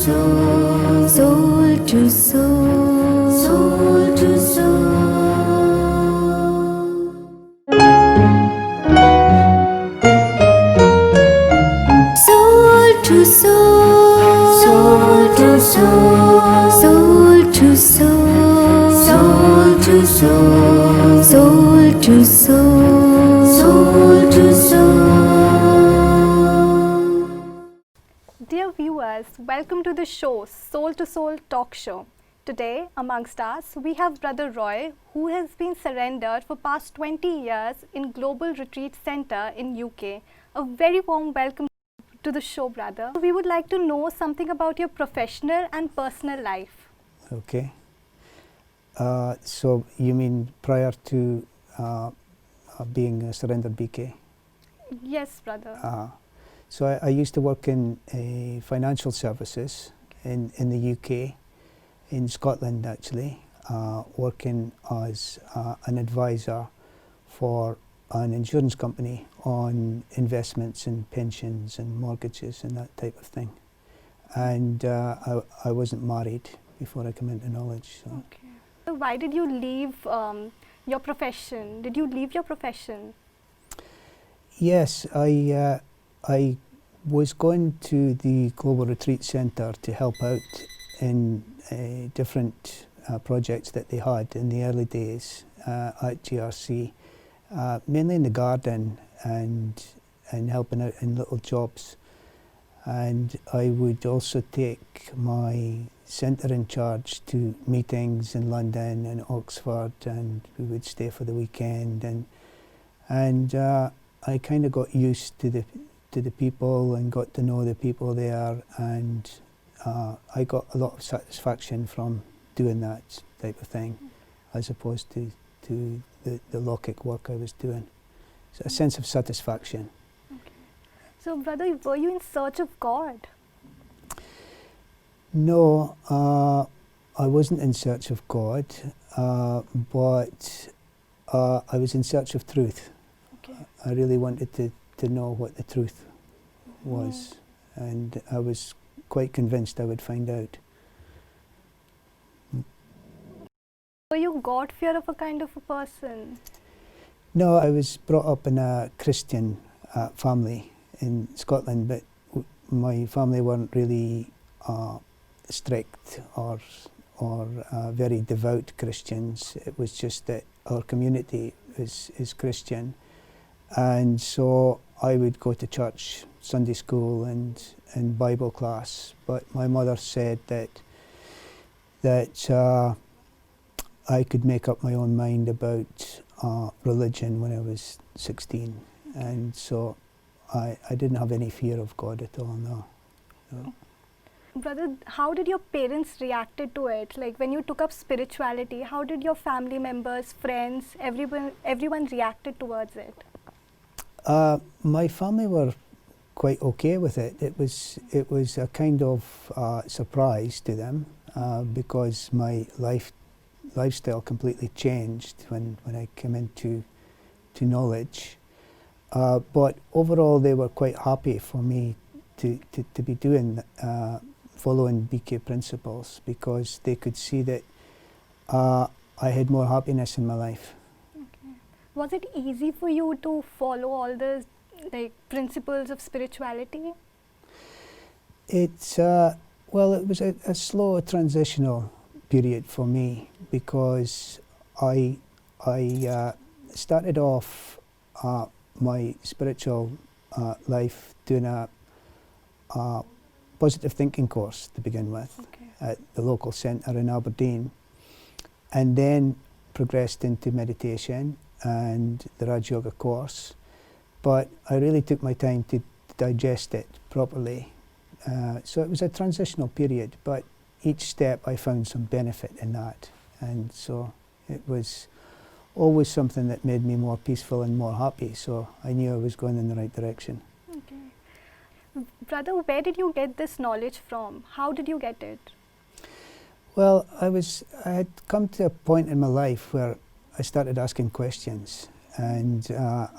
soul, soul to soul, soul to soul. Soul to soul, soul to soul, soul to soul, soul to soul, soul to soul, soul to soul. Dear viewers, welcome to the show Soul to Soul Talk Show. Today, amongst us, we have Brother Roy, who has been surrendered for past 20 years in Global Retreat Center in UK. A very warm welcome to the show, brother. We would like to know something about your professional and personal life. Okay. So you mean prior to being a surrendered BK? Yes, brother. So I used to work in financial services in the UK, in Scotland actually, working as an advisor for an insurance company on investments and pensions and mortgages and that type of thing. And I wasn't married before I came into knowledge. So. Okay. So why did you leave your profession? Did you leave your profession? Yes, I was going to the Global Retreat Center to help out in different projects that they had in the early days at GRC, mainly in the garden and helping out in little jobs. And I would also take my centre in charge to meetings in London and Oxford, and we would stay for the weekend, and I kind of got used to the people and got to know the people there, and I got a lot of satisfaction from doing that type of thing, as opposed to the low-kick work I was doing. So a sense of satisfaction. Okay. So, brother, were you in search of God? No, I wasn't in search of God, but I was in search of truth. Okay. I really wanted to know what the truth was, and I was quite convinced I would find out. Were you God-fear of a kind of a person? No, I was brought up in a Christian family in Scotland, but my family weren't really strict or very devout Christians. It was just that our community is Christian, and so I would go to church, Sunday school and Bible class, but my mother said that I could make up my own mind about religion when I was 16, and so I didn't have any fear of God at all, no. Brother, how did your parents reacted to it? Like when you took up spirituality, how did your family members, friends, everyone reacted towards it? My family were quite okay with it. It was a kind of surprise to them because my lifestyle completely changed when I came into knowledge. But overall, they were quite happy for me to be doing following BK principles, because they could see that I had more happiness in my life. Okay. Was it easy for you to follow all the principles of spirituality? It's well, it was a slow transitional period for me, because I started off my spiritual life doing a positive thinking course to begin with, Okay. at the local centre in Aberdeen, and then progressed into meditation and the Rajyoga course. But I really took my time to digest it properly. So it was a transitional period, but each step I found some benefit in that, and so it was always something that made me more peaceful and more happy, so I knew I was going in the right direction. Okay. Brother, where did you get this knowledge from? How did you get it? Well, I had come to a point in my life where I started asking questions, and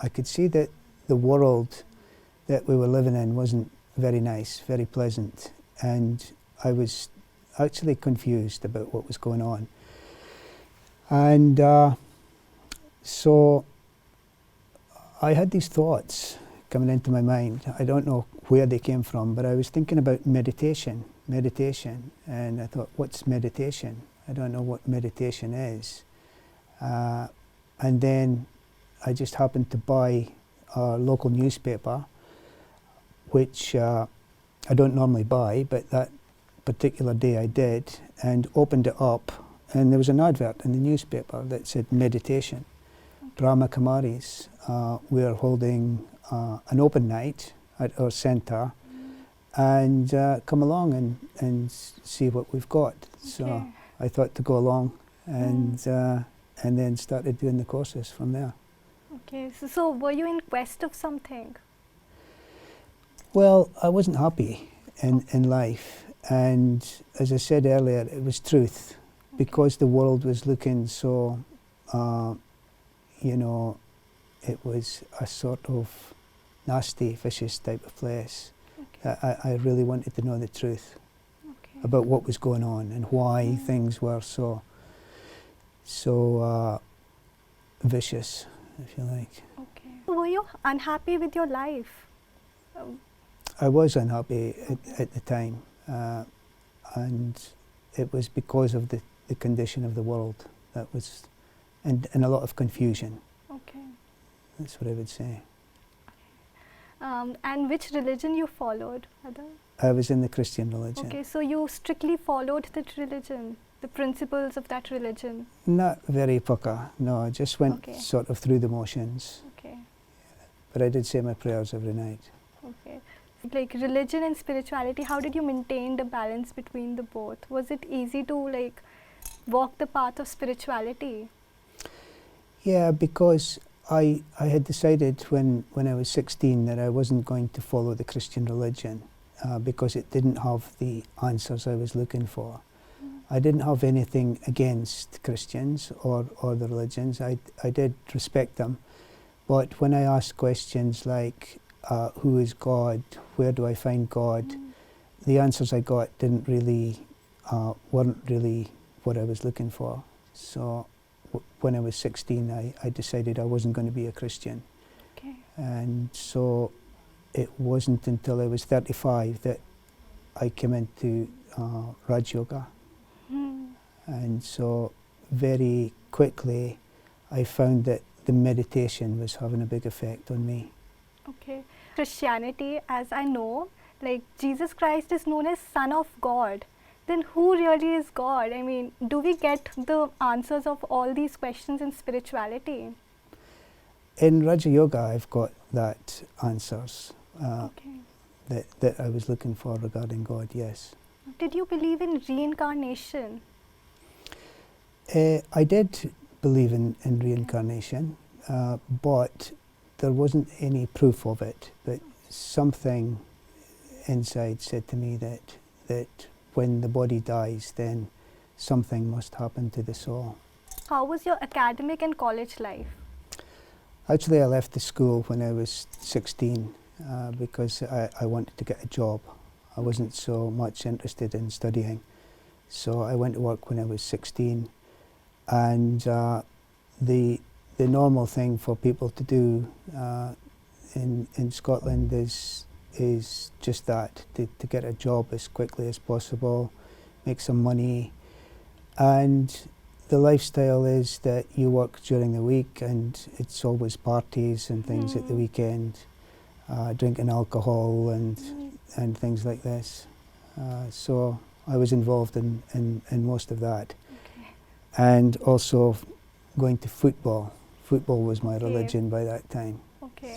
I could see that the world that we were living in wasn't very nice, very pleasant, and I was actually confused about what was going on. And so I had these thoughts coming into my mind. I don't know where they came from, but I was thinking about meditation. And I thought, what's meditation? I don't know what meditation is. And then I just happened to buy a local newspaper, which I don't normally buy, but that particular day I did, and opened it up, and there was an advert in the newspaper that said meditation. Brahma Kumaris were holding an open night at our centre, and come along and see what we've got. So I thought to go along, and then started doing the courses from there. Okay, so were you in quest of something? Well, I wasn't happy in life, and as I said earlier, it was truth, because the world was looking so, you know, it was a sort of nasty, vicious type of place. I really wanted to know the truth about what was going on and why things were so vicious, if you like. Okay. Were you unhappy with your life? I was unhappy at the time, and it was because of the condition of the world. That was, and a lot of confusion. Okay. That's what I would say. And which religion you followed, Mother? I was in the Christian religion. Okay, so you strictly followed that religion, the principles of that religion? Not very pucka, no, I just went sort of through the motions. Okay. But I did say my prayers every night. Okay. Like religion and spirituality, how did you maintain the balance between the both? Was it easy to like walk the path of spirituality? Yeah, because I had decided when I was 16 that I wasn't going to follow the Christian religion because it didn't have the answers I was looking for. I didn't have anything against Christians or the religions. I did respect them. But when I asked questions like, who is God? Where do I find God? The answers I got weren't really what I was looking for. So when I was 16, I decided I wasn't going to be a Christian. Okay. And so it wasn't until I was 35 that I came into Rajyoga. And so very quickly I found that the meditation was having a big effect on me. Okay. Christianity, as I know, like Jesus Christ is known as Son of God. Then who really is God? I mean, do we get the answers of all these questions in spirituality? In Raja Yoga, I've got that answers that I was looking for regarding God, yes. Did you believe in reincarnation? I did believe in reincarnation, but there wasn't any proof of it. But something inside said to me that when the body dies, then something must happen to the soul. How was your academic and college life? Actually, I left the school when I was 16 because I wanted to get a job. I wasn't so much interested in studying. So I went to work when I was 16. And the normal thing for people to do in Scotland is just that, to get a job as quickly as possible, make some money. And the lifestyle is that you work during the week and it's always parties and things at the weekend, drinking alcohol and things like this. So I was involved in most of that. And also going to football. Football was my religion by that time.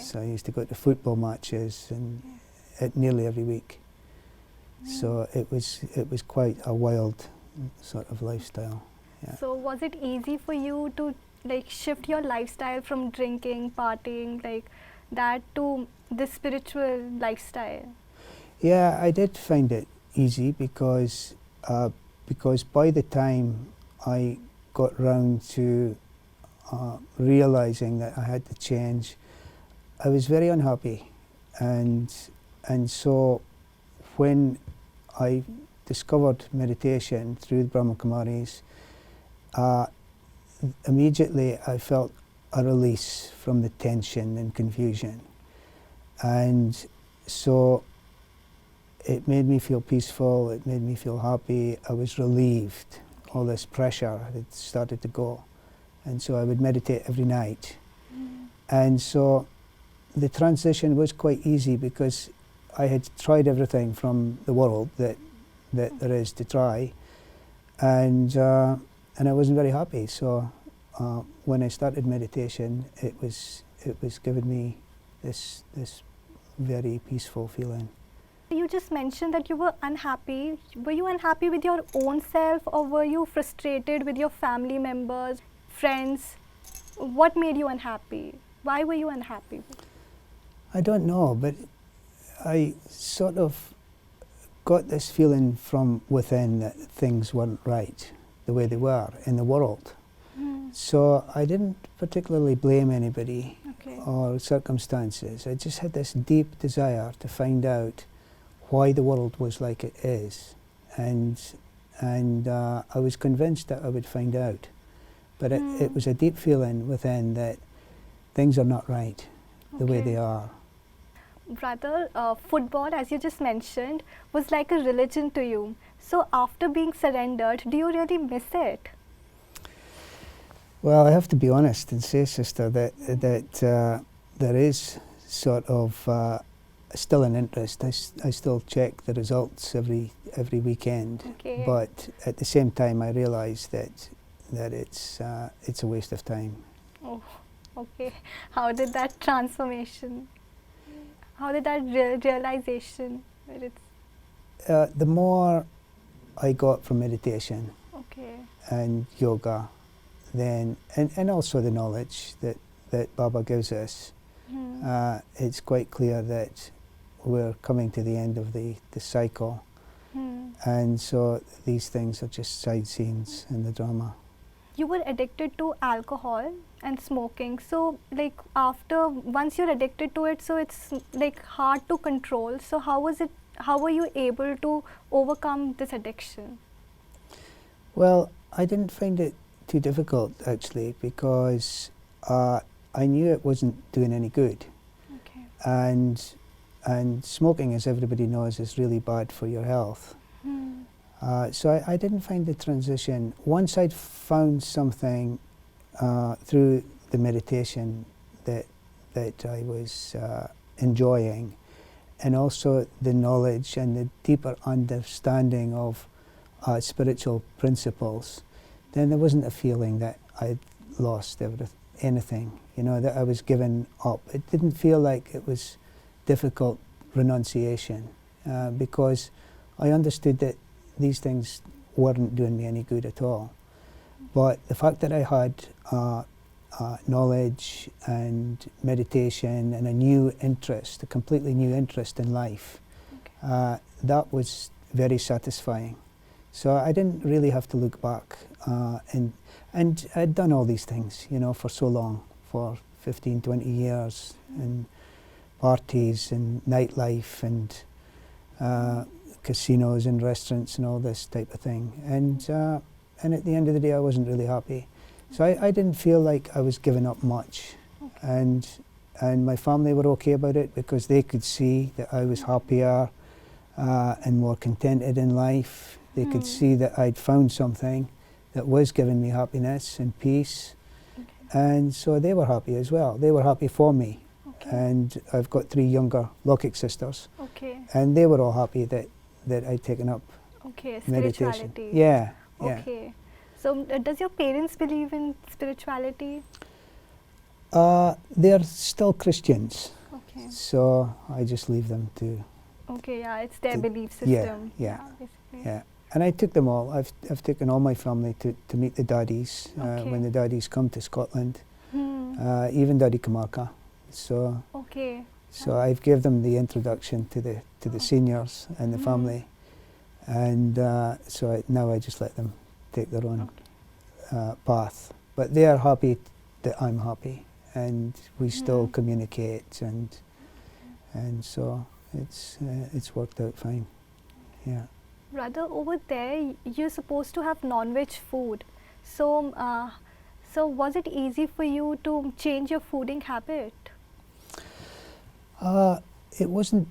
So I used to go to football matches and nearly every week. So it was quite a wild sort of lifestyle. Yeah. So was it easy for you to like shift your lifestyle from drinking, partying, like that to the spiritual lifestyle? Yeah, I did find it easy because by the time I got round to realizing that I had to change, I was very unhappy, and so when I discovered meditation through the Brahma Kumaris, immediately I felt a release from the tension and confusion. And so it made me feel peaceful, it made me feel happy, I was relieved. All this pressure had started to go. And so I would meditate every night. And so the transition was quite easy because I had tried everything from the world that there is to try, and I wasn't very happy. So when I started meditation, it was giving me this very peaceful feeling. You just mentioned that you were unhappy. Were you unhappy with your own self, or were you frustrated with your family members, friends? What made you unhappy? Why were you unhappy? I don't know, but I sort of got this feeling from within that things weren't right the way they were in the world. So I didn't particularly blame anybody or circumstances. I just had this deep desire to find out why the world was like it is, and I was convinced that I would find out. But it was a deep feeling within that things are not right the way they are. Brother, football, as you just mentioned, was like a religion to you. So after being surrendered, do you really miss it? Well, I have to be honest and say, sister, that there is sort of still an interest. I still check the results every weekend, but at the same time, I realise that it's a waste of time. Oh, okay. How did that transformation? How did that realization? The more I got from meditation and yoga, then and also the knowledge that Baba gives us, it's quite clear that we're coming to the end of the cycle, and so these things are just side scenes in the drama. You were addicted to alcohol and smoking, so like once you're addicted to it, so it's like hard to control. So how were you able to overcome this addiction? Well, I didn't find it too difficult actually, because I knew it wasn't doing any good. And smoking, as everybody knows, is really bad for your health. So I didn't find the transition. Once I'd found something through the meditation that I was enjoying, and also the knowledge and the deeper understanding of spiritual principles, then there wasn't a feeling that I'd lost anything, that I was giving up. It didn't feel like it was difficult renunciation, because I understood that these things weren't doing me any good at all. But the fact that I had knowledge and meditation and a completely new interest in life, that was very satisfying. So I didn't really have to look back, and I'd done all these things, for so long, for 15, 20 years, and parties and nightlife and casinos and restaurants and all this type of thing. And at the end of the day, I wasn't really happy. So I didn't feel like I was giving up much. And my family were okay about it, because they could see that I was happier and more contented in life. They could see that I'd found something that was giving me happiness and peace. And so they were happy as well. They were happy for me. And I've got 3 younger Lokik sisters. And they were all happy that I'd taken up meditation. Spirituality. Yeah. So does your parents believe in spirituality? They're still Christians. So I just leave them to... it's their belief system. Yeah. And I took them all. I've taken all my family to meet the daddies when the daddies come to Scotland, even Daddy Kamarka. So I've gave them the introduction to the seniors and the family, and so now I just let them take their own path. But they are happy that I'm happy, and we still communicate, and so it's worked out fine. Yeah. Brother, over there you're supposed to have non-veg food. So, so was it easy for you to change your fooding habit? It wasn't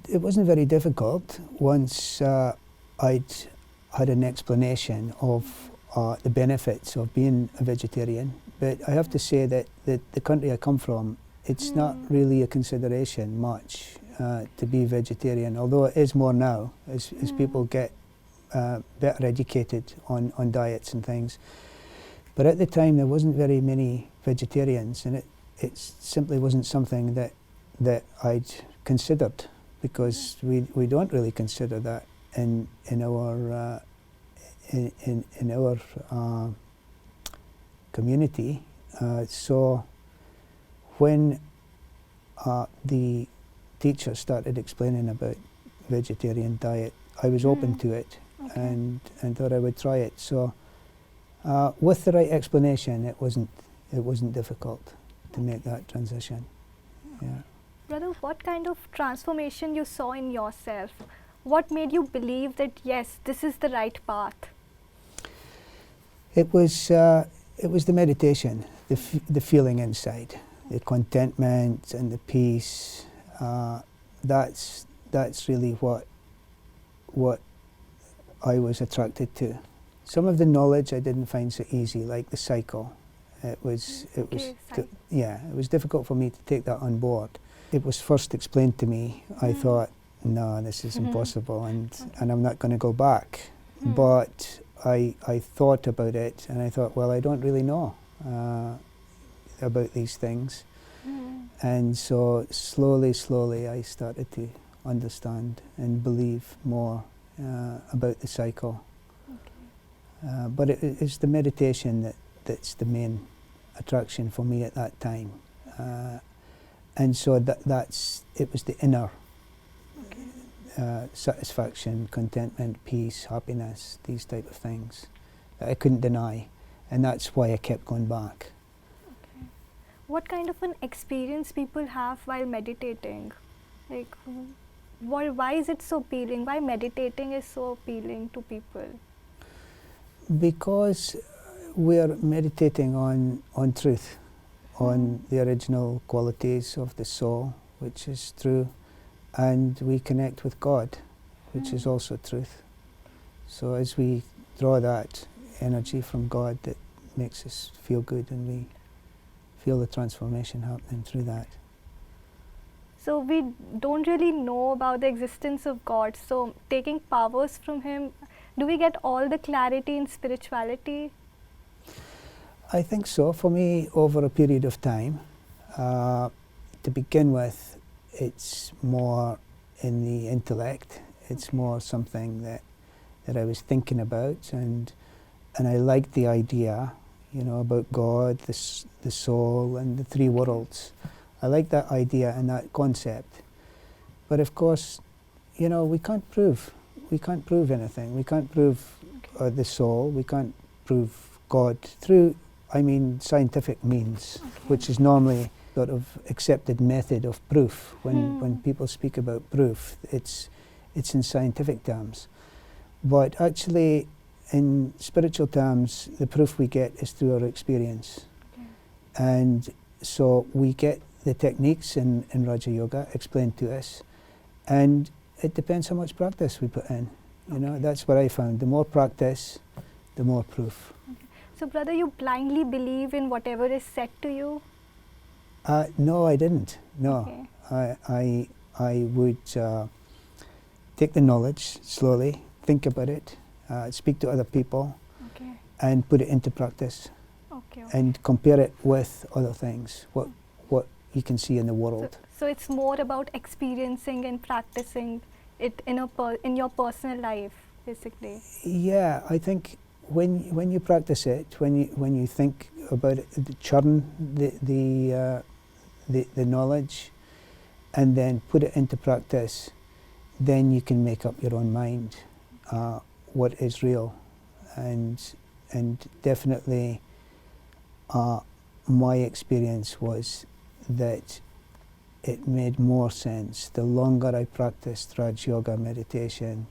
very difficult once I'd had an explanation of the benefits of being a vegetarian. But I have to say that the country I come from, it's not really a consideration much to be vegetarian, although it is more now as people get better educated on diets and things. But at the time there wasn't very many vegetarians, and it simply wasn't something that I'd considered, because we don't really consider that in our community. So when the teacher started explaining about vegetarian diet, I was open to it, and thought I would try it. So with the right explanation, it wasn't difficult to make that transition. Yeah. Brother, what kind of transformation you saw in yourself? What made you believe that yes, this is the right path? It was the meditation, the feeling inside, the contentment and the peace. That's really what I was attracted to. Some of the knowledge I didn't find so easy, like the cycle. It was difficult for me to take that on board. It was first explained to me. I thought, no, this is impossible, and I'm not going to go back. But I thought about it, and I thought, well, I don't really know about these things. And so slowly I started to understand and believe more about the cycle. But it's the meditation that's the main attraction for me at that time. And so it was the inner satisfaction, contentment, peace, happiness, these type of things that I couldn't deny, and that's why I kept going back. Okay. What kind of an experience people have while meditating? Like, why is it so appealing? Why meditating is so appealing to people? Because we're meditating on truth, on the original qualities of the soul, which is true, and we connect with God, which is also truth. So as we draw that energy from God, that makes us feel good, and we feel the transformation happening through that. So we don't really know about the existence of God. So taking powers from Him, do we get all the clarity in spirituality? I think so. For me, over a period of time, to begin with, it's more in the intellect. It's more something that I was thinking about, and I liked the idea, about God, the soul, and the three worlds. I like that idea and that concept. But of course, we can't prove anything. We can't prove the soul. We can't prove God through, scientific means, which is normally sort of accepted method of proof. When people speak about proof, it's in scientific terms. But actually, in spiritual terms, the proof we get is through our experience. And so we get the techniques in Raja Yoga explained to us, and it depends how much practice we put in. That's what I found. The more practice, the more proof. So brother, you blindly believe in whatever is said to you? No, I didn't. No. Okay. I would take the knowledge slowly, think about it, speak to other people, and put it into practice. And compare it with other things, what you can see in the world. So it's more about experiencing and practicing it in your personal life, basically. Yeah, I think when you practice it, when you think about it, churn the knowledge, and then put it into practice, then you can make up your own mind what is real, and definitely my experience was that it made more sense the longer I practiced Rajyoga meditation,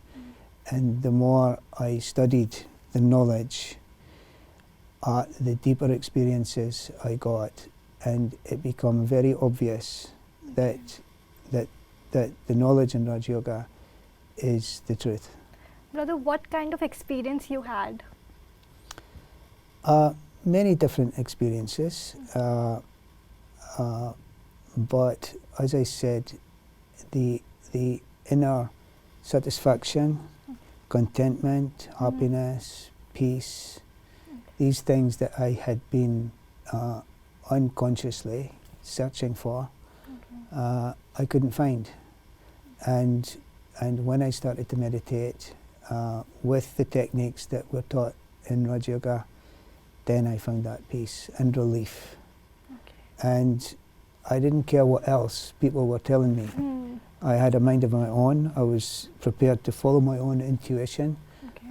and the more I studied the knowledge, the deeper experiences I got, and it became very obvious that the knowledge in Raj Yoga is the truth. Brother, what kind of experience you had? Many different experiences, but as I said, the inner satisfaction, contentment, happiness, peace, these things that I had been unconsciously searching for, I couldn't find. And when I started to meditate with the techniques that were taught in Raj Yoga, then I found that peace and relief. And I didn't care what else people were telling me. I had a mind of my own. I was prepared to follow my own intuition.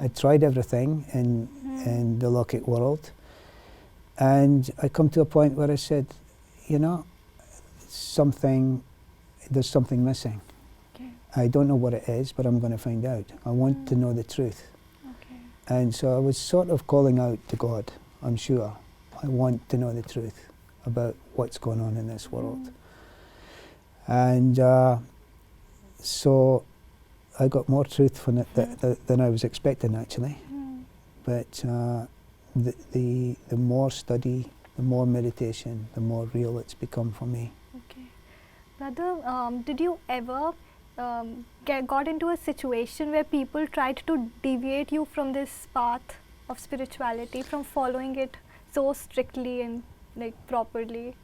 I tried everything in the Lokik world. And I come to a point where I said, you know, there's something missing. I don't know what it is, but I'm going to find out. I want to know the truth. And so I was sort of calling out to God, I'm sure. I want to know the truth about what's going on in this world. And so I got more truth from it than I was expecting, actually. But the more study, the more meditation, the more real it's become for me. Brother, did you ever got into a situation where people tried to deviate you from this path of spirituality, from following it so strictly and like properly?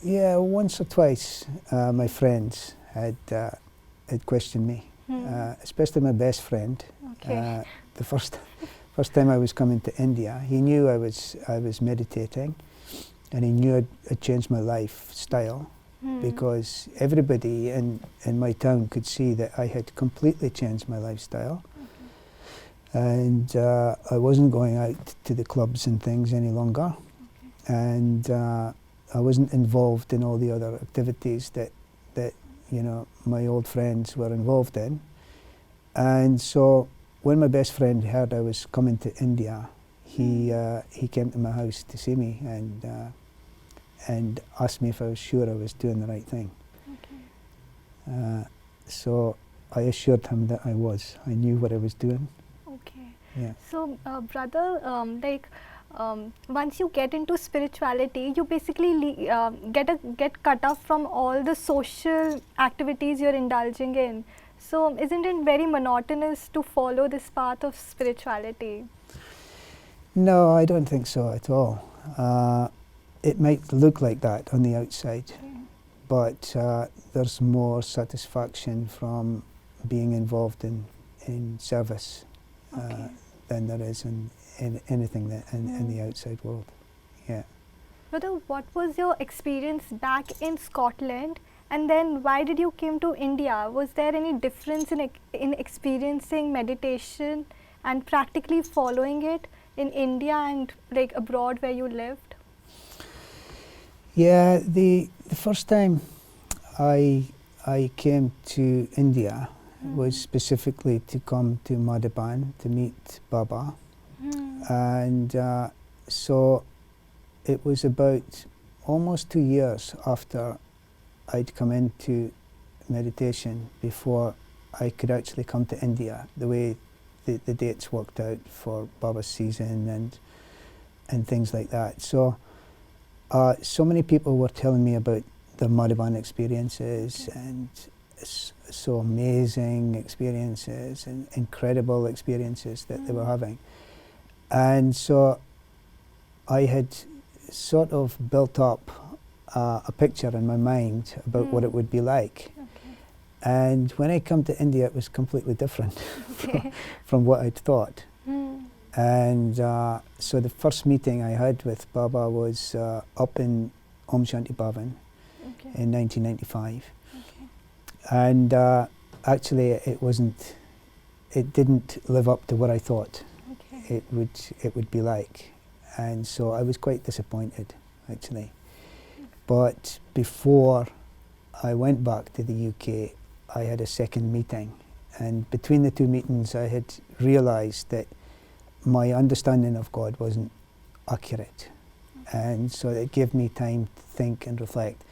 Yeah, once or twice my friends had questioned me, especially my best friend. The first time I was coming to India, he knew I was meditating, and he knew I'd changed my lifestyle, because everybody in my town could see that I had completely changed my lifestyle. And I wasn't going out to the clubs and things any longer, and I wasn't involved in all the other activities that you know my old friends were involved in. And so when my best friend heard I was coming to India, he came to my house to see me and asked me if I was sure I was doing the right thing. So I assured him that I was. I knew what I was doing. Yeah. So, brother, once you get into spirituality, you basically get cut off from all the social activities you're indulging in. So, isn't it very monotonous to follow this path of spirituality? No, I don't think so at all. It might look like that on the outside, but there's more satisfaction from being involved in service than there is in anything in the outside world. Yeah. Brother, what was your experience back in Scotland, and then why did you came to India? Was there any difference in experiencing meditation and practically following it in India and like abroad where you lived? Yeah, the first time I came to India was specifically to come to Madhaban to meet Baba. And so it was about almost 2 years after I'd come into meditation before I could actually come to India, the way the dates worked out for Baba's season and things like that. So so many people were telling me about their Madhaban experiences, and so amazing experiences and incredible experiences that they were having. And so I had sort of built up a picture in my mind about what it would be like. And when I come to India, it was completely different from what I'd thought. And so the first meeting I had with Baba was up in Om Shanti Bhavan in 1995. And actually it didn't live up to what I thought it would be like. And so I was quite disappointed, actually. But before I went back to the UK, I had a second meeting. And between the two meetings, I had realised that my understanding of God wasn't accurate. And so it gave me time to think and reflect.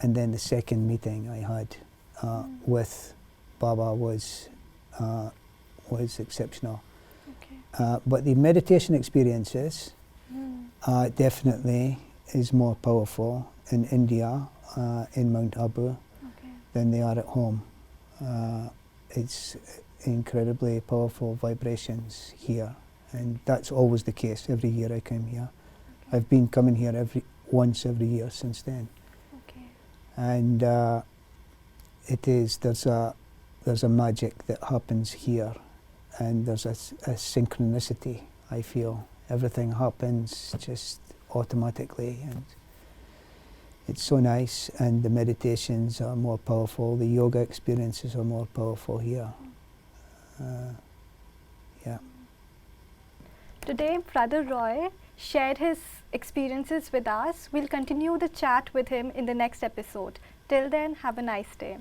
And then the second meeting I had with Baba was exceptional. Okay. But the meditation experiences definitely is more powerful in India, in Mount Abu, Okay. than they are at home. It's incredibly powerful vibrations here, and that's always the case every year I come here. Okay. I've been coming here once every year since then, Okay. and there's a magic that happens here, and there's a synchronicity. I feel everything happens just automatically, and it's so nice. And the meditations are more powerful. The yoga experiences are more powerful here. Yeah. Today, Brother Roy shared his experiences with us. We'll continue the chat with him in the next episode. Till then, have a nice day.